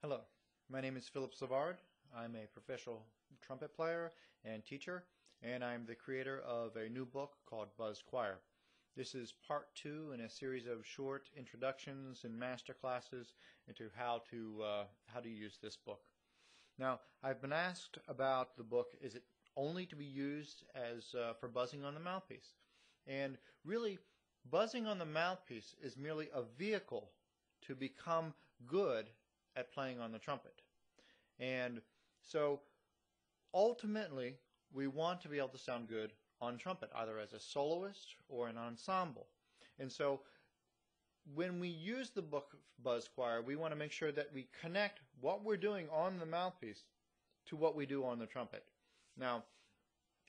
Hello, my name is Philip Savard. I'm a professional trumpet player and teacher, and I'm the creator of a new book called Buzz Choir. This is part 2 in a series of short introductions and master classes into how to use this book. Now, I've been asked about the book, is it only to be used as for buzzing on the mouthpiece? And really, buzzing on the mouthpiece is merely a vehicle to become good at playing on the trumpet. And so ultimately we want to be able to sound good on trumpet, either as a soloist or an ensemble. And so when we use the book Buzz Choir, we want to make sure that we connect what we're doing on the mouthpiece to what we do on the trumpet. Now,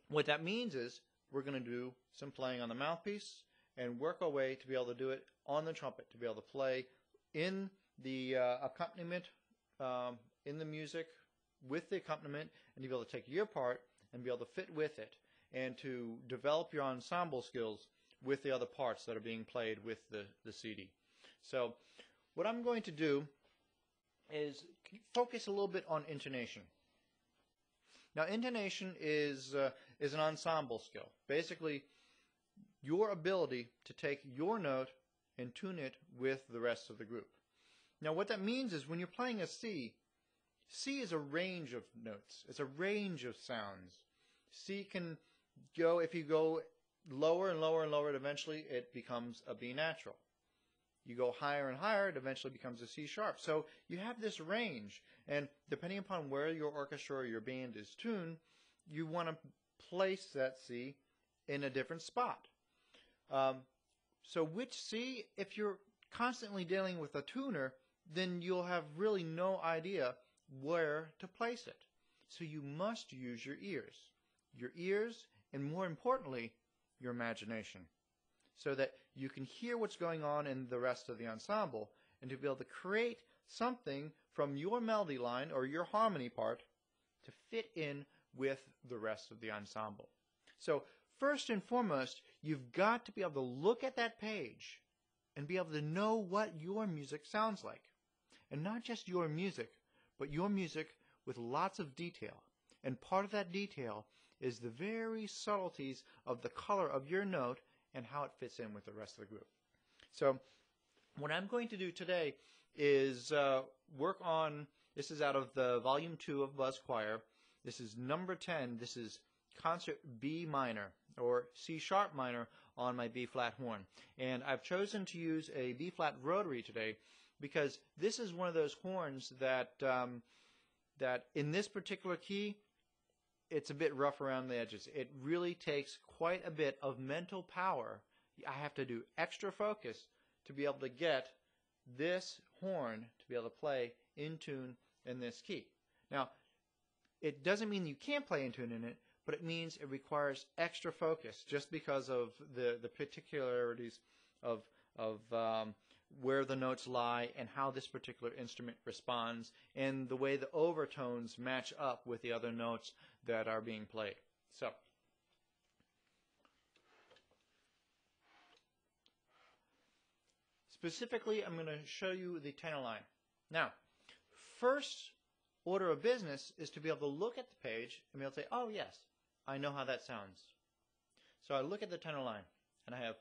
what that means is we're going to do some playing on the mouthpiece and work our way to be able to do it on the trumpet, to be able to play in the accompaniment, in the music, with the accompaniment, and to be able to take your part and be able to fit with it, and to develop your ensemble skills with the other parts that are being played with the CD. So what I'm going to do is focus a little bit on intonation. Now, intonation is an ensemble skill. Basically, your ability to take your note and tune it with the rest of the group. Now, what that means is when you're playing a C, C is a range of notes. It's a range of sounds. C can go, if you go lower and lower and lower, eventually it becomes a B natural. You go higher and higher, it eventually becomes a C sharp. So you have this range, and depending upon where your orchestra or your band is tuned, you want to place that C in a different spot. So which C, if you're constantly dealing with a tuner, then you'll have really no idea where to place it. So you must use your ears, and more importantly, your imagination, so that you can hear what's going on in the rest of the ensemble, and to be able to create something from your melody line or your harmony part to fit in with the rest of the ensemble. So first and foremost, you've got to be able to look at that page and be able to know what your music sounds like. And not just your music, but your music with lots of detail. And part of that detail is the very subtleties of the color of your note and how it fits in with the rest of the group. So what I'm going to do today is work on, this is out of the volume 2 of Buzz Choir. This is number 10. This is concert B minor, or C sharp minor on my B flat horn. And I've chosen to use a B flat rotary today because this is one of those horns that that in this particular key, it's a bit rough around the edges. It really takes quite a bit of mental power. I have to do extra focus to be able to get this horn to be able to play in tune in this key. Now, it doesn't mean you can't play in tune in it, but it means it requires extra focus just because of the particularities of where the notes lie and how this particular instrument responds and the way the overtones match up with the other notes that are being played. So, specifically, I'm going to show you the tenor line. Now, first order of business is to be able to look at the page and be able to say, oh yes, I know how that sounds. So I look at the tenor line and I have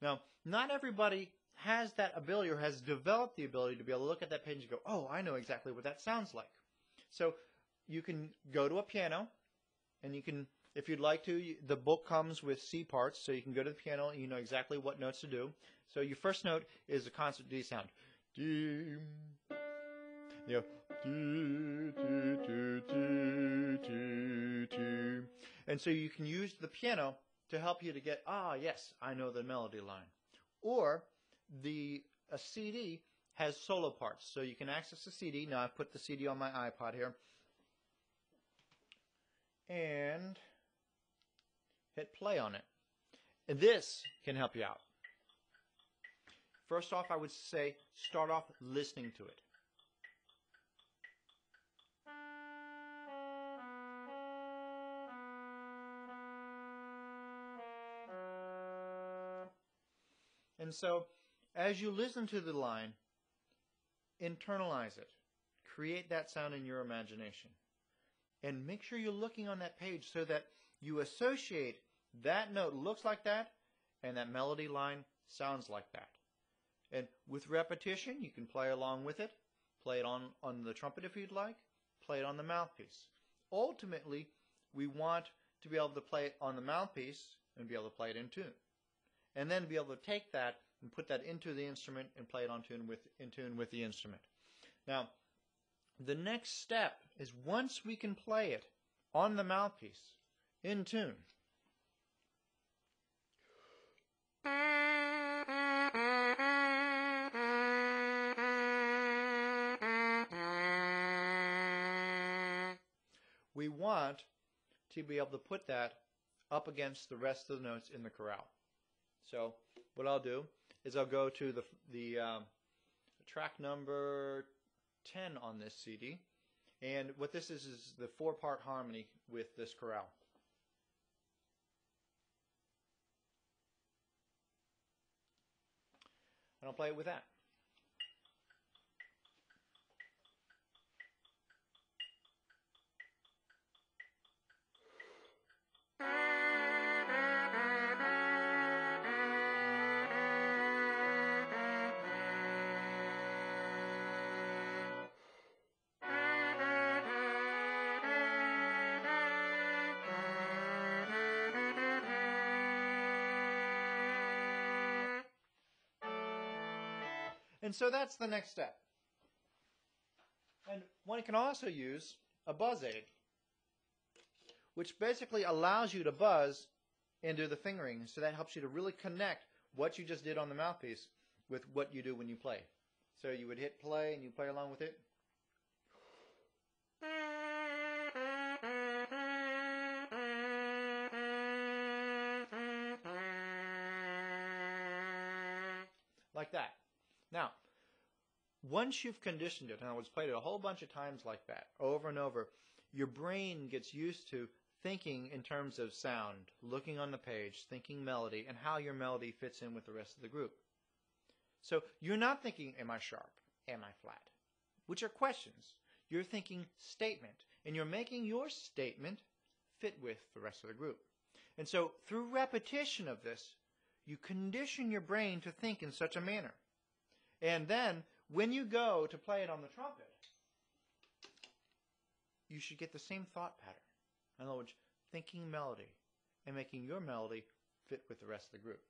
Now, not everybody has that ability or has developed the ability to be able to look at that page and go, oh, I know exactly what that sounds like. So you can go to a piano and you can, if you'd like to, the book comes with C parts, so you can go to the piano and you know exactly what notes to do. So your first note is a concert D sound. You know, and so you can use the piano to help you to get, yes, I know the melody line. Or a CD has solo parts, so you can access the CD. Now I've put the CD on my iPod here and hit play on it. And this can help you out. First off, I would say start off listening to it. And so as you listen to the line, internalize it. Create that sound in your imagination. And make sure you're looking on that page so that you associate that note looks like that and that melody line sounds like that. And with repetition, you can play along with it. Play it on the trumpet if you'd like. Play it on the mouthpiece. Ultimately, we want to be able to play it on the mouthpiece and be able to play it in tune. And then be able to take that and put that into the instrument and play it in tune with the instrument. Now, the next step is once we can play it on the mouthpiece, in tune, we want to be able to put that up against the rest of the notes in the chorale. So what I'll do is I'll go to the track number 10 on this CD, and what this is the 4-part harmony with this chorale. And I'll play it with that. And so that's the next step. And one can also use a buzz aid, which basically allows you to buzz and do the fingering. So that helps you to really connect what you just did on the mouthpiece with what you do when you play. So you would hit play and you play along with it. Like that. Now, once you've conditioned it, in other words, played it a whole bunch of times like that, over and over, your brain gets used to thinking in terms of sound, looking on the page, thinking melody, and how your melody fits in with the rest of the group. So you're not thinking, am I sharp? Am I flat? Which are questions. You're thinking statement, and you're making your statement fit with the rest of the group. And so through repetition of this, you condition your brain to think in such a manner. And then, when you go to play it on the trumpet, you should get the same thought pattern. In other words, thinking melody and making your melody fit with the rest of the group.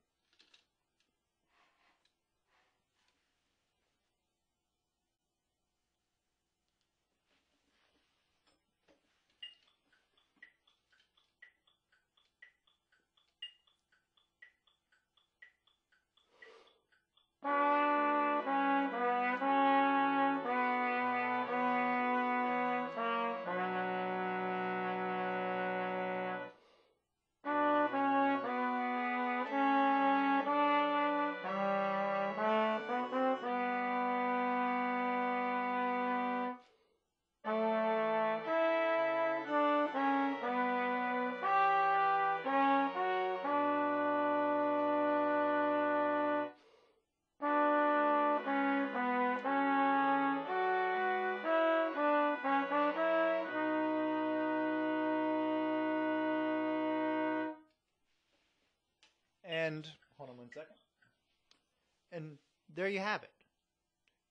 And hold on one second. And there you have it.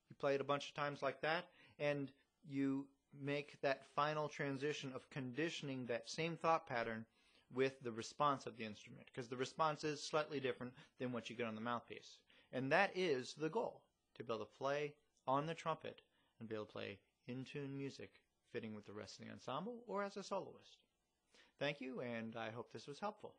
You play it a bunch of times like that, and you make that final transition of conditioning that same thought pattern with the response of the instrument, because the response is slightly different than what you get on the mouthpiece. And that is the goal, to be able to play on the trumpet and be able to play in-tune music fitting with the rest of the ensemble or as a soloist. Thank you, and I hope this was helpful.